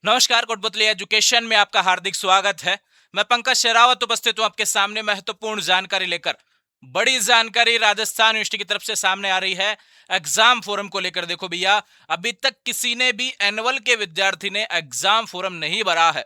नमस्कार, कोटपुतली एजुकेशन में आपका हार्दिक स्वागत है। मैं पंकज शेरावत उपस्थित हूं आपके सामने महत्वपूर्ण जानकारी लेकर। बड़ी जानकारी राजस्थान यूनिवर्सिटी की तरफ से सामने आ रही है एग्जाम फोरम को लेकर। देखो भैया, अभी तक किसी ने भी एनुअल के विद्यार्थी ने एग्जाम फोरम नहीं भरा है,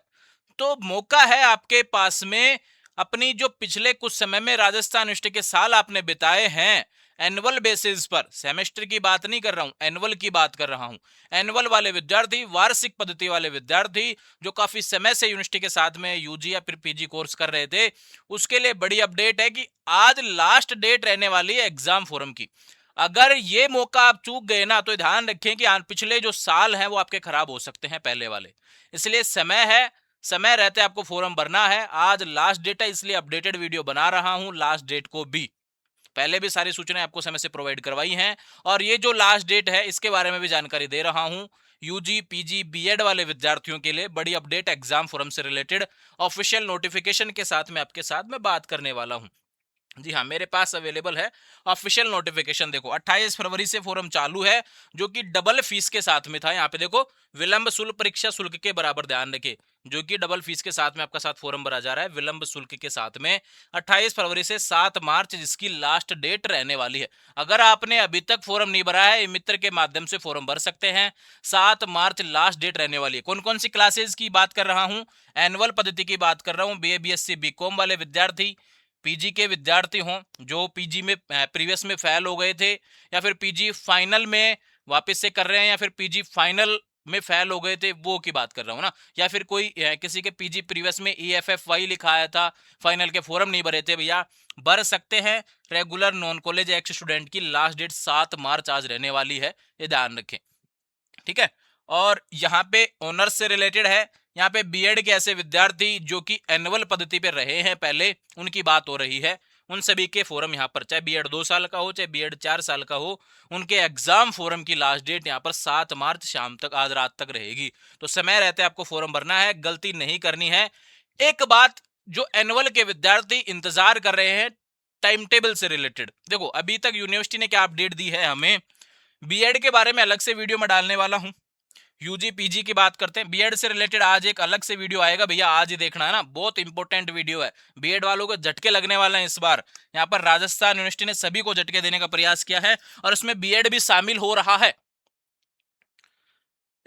तो मौका है आपके पास में। अपनी जो पिछले कुछ समय में राजस्थान यूनिवर्सिटी के साल आपने बिताए हैं एनुअल बेसिस पर, सेमेस्टर की बात नहीं कर रहा हूं, एनुअल की बात कर रहा हूं। एनुअल वाले विद्यार्थी, वार्षिक पद्धति वाले विद्यार्थी जो काफी समय से यूनिवर्सिटी के साथ में यूजी या फिर पीजी कोर्स कर रहे थे, उसके लिए बड़ी अपडेट है कि आज लास्ट डेट रहने वाली है एग्जाम फोरम की। अगर ये मौका आप चूक गए ना, तो ध्यान रखें कि पिछले जो साल हैं वो आपके खराब हो सकते हैं पहले वाले। इसलिए समय है, समय रहते आपको फॉर्म भरना है। आज लास्ट डेट है, इसलिए अपडेटेड वीडियो बना रहा हूं। लास्ट डेट को भी पहले भी सारी सूचनाएं आपको समय से प्रोवाइड करवाई हैं, और ये जो लास्ट डेट है इसके बारे में भी जानकारी दे रहा हूं। यूजी पीजी बीएड वाले विद्यार्थियों के लिए बड़ी अपडेट एग्जाम फोरम से रिलेटेड ऑफिशियल नोटिफिकेशन के साथ में आपके साथ में बात करने वाला हूं। जी हाँ, मेरे पास अवेलेबल है ऑफिशियल नोटिफिकेशन। देखो 28 फरवरी से फोरम चालू है, जो कि डबल फीस के साथ में था। यहाँ पे देखो, विलंब शुल्क परीक्षा शुल्क के बराबर, ध्यान रखिए, जो कि डबल फीस के साथ में आपका साथ फोरम भरा जा रहा है विलंब शुल्क के साथ में। 28 फरवरी से 7 मार्च जिसकी लास्ट डेट रहने वाली है। अगर आपने अभी तक फोरम नहीं भरा है, मित्र के माध्यम से फोरम भर सकते हैं। 7 मार्च लास्ट डेट रहने वाली है। कौन कौन सी क्लासेज की बात कर रहा हूं? एनुअल पद्धति की बात कर रहा हूं। बीए बीएससी बीकॉम वाले विद्यार्थी, पीजी के विद्यार्थी हों जो पीजी में प्रीवियस में फेल हो गए थे, या फिर पीजी फाइनल में वापस से कर रहे हैं, या फिर पीजी फाइनल में फेल हो गए थे, वो की बात कर रहा हूँ ना। या फिर कोई किसी के पीजी प्रीवियस में EFFY लिखा आया था, फाइनल के फॉर्म नहीं भरे थे, भैया भर सकते हैं। Regular non college x student की लास्ट डेट 7 मार्च आज रहने वाली है, ये ध्यान रखें, ठीक है। और यहाँ पे ऑनर्स से रिलेटेड है। यहाँ पे बीएड के ऐसे विद्यार्थी जो कि एनुअल पद्धति पे रहे हैं पहले, उनकी बात हो रही है। उन सभी के फोरम यहाँ पर, चाहे बीएड 2 साल का हो चाहे बीएड 4 साल का हो, उनके एग्जाम फोरम की लास्ट डेट यहाँ पर 7 मार्च शाम तक, आज रात तक रहेगी। तो समय रहते आपको फोरम भरना है, गलती नहीं करनी है। एक बात जो एनुअल के विद्यार्थी इंतजार कर रहे हैं टाइम टेबल से रिलेटेड, देखो अभी तक यूनिवर्सिटी ने क्या अपडेट दी है हमें, बीएड के बारे में अलग से वीडियो में डालने वाला हूं। यूजी पीजी की बात करते हैं, बीएड से रिलेटेड आज एक अलग से वीडियो आएगा, भैया आज ही देखना है ना, बहुत इंपॉर्टेंट वीडियो है। बीएड वालों को झटके लगने वाले हैं इस बार। यहाँ पर राजस्थान यूनिवर्सिटी ने सभी को झटके देने का प्रयास किया है, और इसमें बीएड भी शामिल हो रहा है।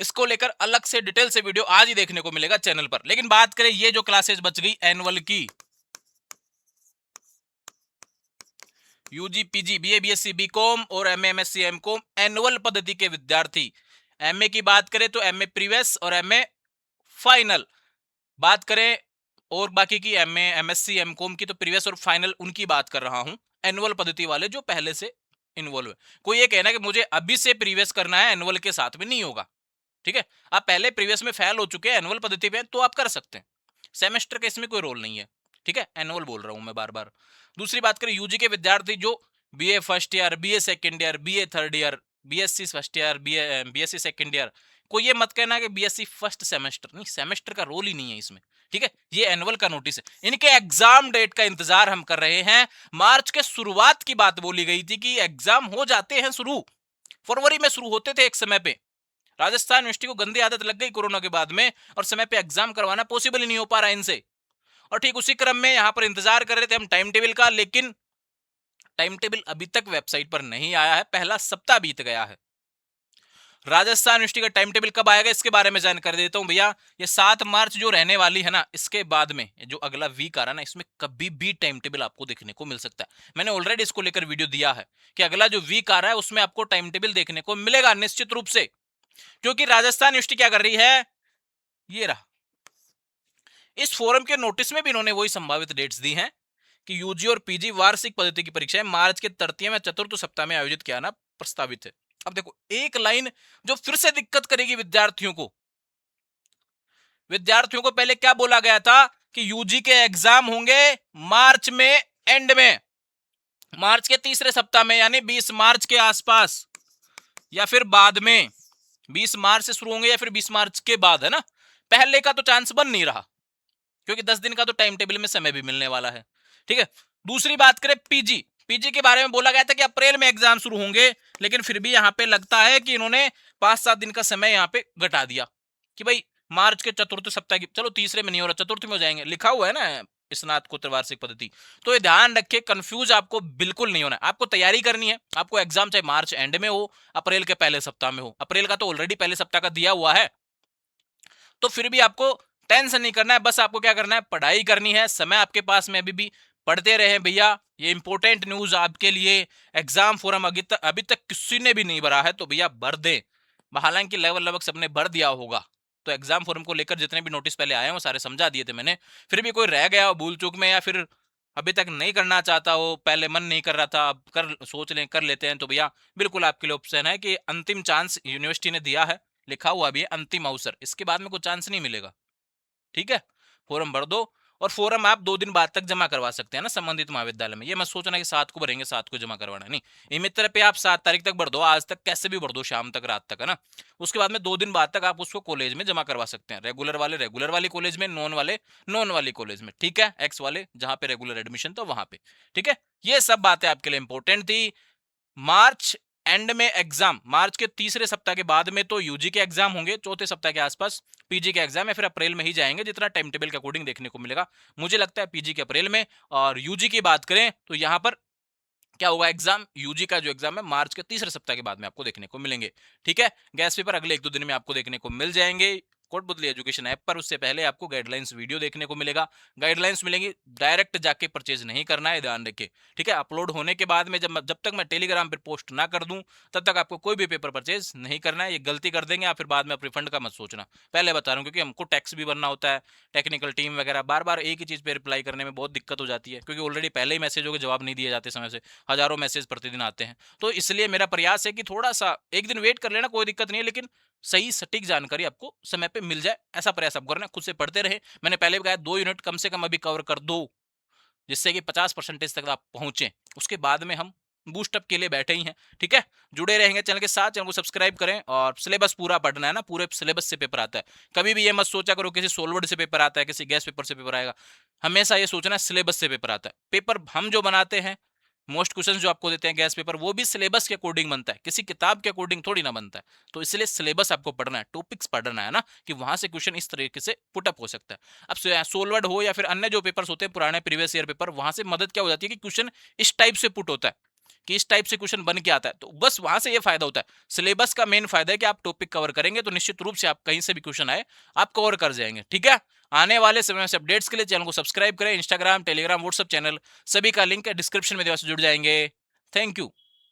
इसको लेकर अलग से डिटेल से वीडियो आज ही देखने को मिलेगा चैनल पर। लेकिन बात करें ये जो क्लासेस बच गई एनुअल की, UG PG BA BSc BCom और एमए एमएससी एमकॉम एनुअल पद्धति के विद्यार्थी। एमए की बात करें तो एमए प्रीवियस और एमए फाइनल बात करें, और बाकी की एमए एमएससी एमकॉम की तो प्रीवियस और फाइनल उनकी बात कर रहा हूं। एनुअल पद्धति वाले जो पहले से इन्वॉल्व है। कोई ये कहना कि मुझे अभी से प्रीवियस करना है, एनुअल के साथ में नहीं होगा, ठीक है। आप पहले प्रीवियस में फेल हो चुके हैं एनुअल पद्धति पे, तो आप कर सकते हैं। सेमेस्टर का इसमें कोई रोल नहीं है, ठीक है। एनुअल बोल रहा हूं मैं बार बार। दूसरी बात करें यूजी के विद्यार्थी जो BA first year, BA second year, BA third year, BSc first year, BSc second year, कोई ये मत कहना कि बीएससी फर्स्ट सेमेस्टर, नहीं, सेमेस्टर का रोल ही नहीं है इसमें, ठीक है। ये एनुअल का नोटिस है। इनके एग्जाम डेट का इंतजार हम कर रहे हैं। मार्च के शुरुआत की बात बोली गई थी कि एग्जाम हो जाते हैं शुरू, फरवरी में शुरू होते थे एक समय पे। राजस्थान यूनिवर्सिटी को गंदी आदत लग गई कोरोना के बाद में, और समय पे एग्जाम करवाना पॉसिबल ही नहीं हो पा रहा इनसे। और ठीक उसी क्रम में यहां पर इंतजार कर रहे थे हम टाइम टेबल का, लेकिन टाइम टेबल अभी तक वेबसाइट पर नहीं आया है। पहला सप्ताह बीत गया है। राजस्थान यूनिवर्सिटी का टाइम टेबल कब आएगा इसके बारे में जानकारी देता हूं भैया। ये 7 मार्च जो रहने वाली है ना, इसके बाद में जो अगला वीक आ रहा है ना, इसमें कभी भी टाइम टेबल आपको देखने को मिल सकता है। मैंने ऑलरेडी इसको लेकर वीडियो दिया है कि अगला जो वीक आ रहा है उसमें आपको टाइम टेबल देखने को मिलेगा निश्चित रूप से। क्योंकि राजस्थान यूनिवर्सिटी क्या कर रही है, ये रहा, इस फोरम के नोटिस में भी इन्होंने वही संभावित डेट्स दी हैं कि यूजी और पीजी वार्षिक पद्धति की परीक्षाएं मार्च के तृतीय या चतुर्थ सप्ताह में आयोजित किया ना प्रस्तावित है। अब देखो एक लाइन जो फिर से दिक्कत करेगी विद्यार्थियों को। विद्यार्थियों को पहले क्या बोला गया था कि यूजी के एग्जाम होंगे मार्च में, एंड में, मार्च के तीसरे सप्ताह में, यानी 20 मार्च के आसपास या फिर बाद में। 20 मार्च से शुरू होंगे या फिर 20 मार्च के बाद, है ना। पहले का तो चांस बन नहीं रहा, क्योंकि 10 दिन का तो टाइम टेबल में समय भी मिलने वाला है, ठीक है। दूसरी बात करें पीजी, पीजी के बारे में बोला गया था कि अप्रैल में एग्जाम शुरू होंगे, लेकिन फिर भी यहां पे लगता है कि इन्होंने 5-7 दिन का समय यहां पे घटा दिया कि भाई मार्च के चतुर्थ सप्ताह की, चलो तीसरे में नहीं हो रहा, चतुर्थ में हो जाएंगे, लिखा हुआ है ना स्नातकोत्तर वार्षिक पद्धति। तो ये ध्यान रखिए, कंफ्यूज आपको बिल्कुल नहीं होना है। आपको तैयारी करनी है, आपको एग्जाम चाहे मार्च एंड में हो, अप्रैल के पहले सप्ताह में हो, अप्रैल का तो ऑलरेडी पहले सप्ताह का दिया हुआ है, तो फिर भी आपको टेंशन नहीं करना है। बस आपको क्या करना है, पढ़ाई करनी है, समय आपके पास में अभी भी, पढ़ते रहे भैया। ये इंपॉर्टेंट न्यूज आपके लिए, एग्जाम फोरम अभी तक किसी ने भी नहीं भरा है तो भैया भर दे। हालांकि लगभग सबने भर दिया होगा, तो एग्जाम फोरम को लेकर जितने भी नोटिस पहले आए हैं वो सारे समझा दिए थे मैंने। फिर भी कोई रह गया हो भूल चूक में, या फिर अभी तक नहीं करना चाहता हो, पहले मन नहीं कर रहा था, अब कर सोच लें कर लेते हैं, तो भैया बिल्कुल आपके लिए ऑप्शन है कि अंतिम चांस यूनिवर्सिटी ने दिया है, लिखा हुआ भी है अंतिम अवसर, इसके बाद में कोई चांस नहीं मिलेगा। ठीक है, फॉर्म भर दो, और फॉर्म आप 2 दिन बाद तक जमा करवा सकते हैं ना संबंधित महाविद्यालय में। ये मत सोचना कि 7 को भरेंगे 7 को जमा करवाना, नहीं। ई मित्र पे आप 7 तारीख तक भर दो, आज तक कैसे भी भर दो, शाम तक रात तक, है ना। उसके बाद में 2 दिन बाद तक आप उसको कॉलेज में जमा करवा सकते हैं, रेगुलर वाले रेगुलर वाली कॉलेज में, नॉन वाले नॉन वाली कॉलेज में, ठीक है, एक्स वाले जहां पे रेगुलर एडमिशन था वहां पे। ठीक है, ये सब बातें आपके लिए इंपॉर्टेंट थी। मार्च एंड में एग्जाम, मार्च के तीसरे सप्ताह के बाद में तो यूजी के एग्जाम होंगे, चौथे सप्ताह के आसपास पीजी के एग्जाम, या फिर अप्रैल में ही जाएंगे, जितना टाइम टेबल के अकॉर्डिंग देखने को मिलेगा। मुझे लगता है पीजी के अप्रैल में। और यूजी की बात करें तो यहां पर क्या होगा, एग्जाम यूजी का जो एग्जाम है मार्च के तीसरे सप्ताह के बाद में आपको देखने को मिलेंगे। ठीक है, गैस पेपर अगले 1-2 दिन में आपको देखने को मिल जाएंगे कोटबुतली एजुकेशन ऐप पर। उससे पहले आपको गाइडलाइंस वीडियो देखने को मिलेगा, गाइडलाइंस मिलेंगी, डायरेक्ट जाके परचेज नहीं करना है, ध्यान रखिए। ठीक है, अपलोड होने के बाद में जब तक मैं टेलीग्राम पर पोस्ट ना कर दूं तब तक आपको कोई भी पेपर परचेज नहीं करना है। ये गलती कर देंगे आप, फिर बाद में आप रिफंड का मत सोचना, पहले बता रहा हूँ, क्योंकि हमको टैक्स भी भरना होता है, टेक्निकल टीम वगैरह, बार बार एक ही चीज पे रिप्लाई करने में बहुत दिक्कत हो जाती है, क्योंकि ऑलरेडी पहले ही मैसेजों के जवाब नहीं दिए जाते समय से, हजारों मैसेज प्रतिदिन आते हैं। तो इसलिए मेरा प्रयास है कि थोड़ा सा एक दिन वेट कर लेना, कोई दिक्कत नहीं है, लेकिन सही सटीक जानकारी आपको समय पे मिल जाए, ऐसा प्रयास आप करना। खुद से पढ़ते रहे, मैंने पहले भी कहा 2 यूनिट कम से कम अभी कवर कर दो, जिससे कि 50% तक आप पहुंचे। उसके बाद में हम बूस्टअप के लिए बैठे ही हैं। ठीक है, जुड़े रहेंगे चैनल के साथ, चैनल को सब्सक्राइब करें, और सिलेबस पूरा पढ़ना है ना, पूरे सिलेबस से पेपर आता है। कभी भी ये मत सोचा करो किसी सोलवर्ड से पेपर आता है, किसी गैस पेपर से पेपर आएगा, हमेशा ये सोचना सिलेबस से पेपर आता है। पेपर हम जो बनाते हैं, मोस्ट क्वेश्चन जो आपको देते हैं गैस पेपर, वो भी सिलेबस के अकॉर्डिंग बनता है, किसी किताब के अकॉर्डिंग थोड़ी ना बनता है। तो इसलिए सिलेबस आपको पढ़ना है, टॉपिक्स पढ़ना है ना, कि वहां से क्वेश्चन इस तरीके से पुटअप हो सकता है। अब सोलवर्ड हो या फिर अन्य जो पेपर्स होते हैं पुराने प्रीवियस ईयर पेपर, वहां से मदद क्या हो जाती है कि क्वेश्चन इस टाइप से पुट होता है, कि इस टाइप से क्वेश्चन बन के आता है, तो बस वहां से ये फायदा होता है। सिलेबस का मेन फायदा है कि आप टॉपिक कवर करेंगे तो निश्चित रूप से आप कहीं से भी क्वेश्चन आए आप कवर कर जाएंगे। ठीक है, आने वाले समय से अपडेट्स के लिए चैनल को सब्सक्राइब करें, इंस्टाग्राम टेलीग्राम व्हाट्सएप चैनल सभी का लिंक डिस्क्रिप्शन में दिया, जुड़ जाएंगे। Thank you.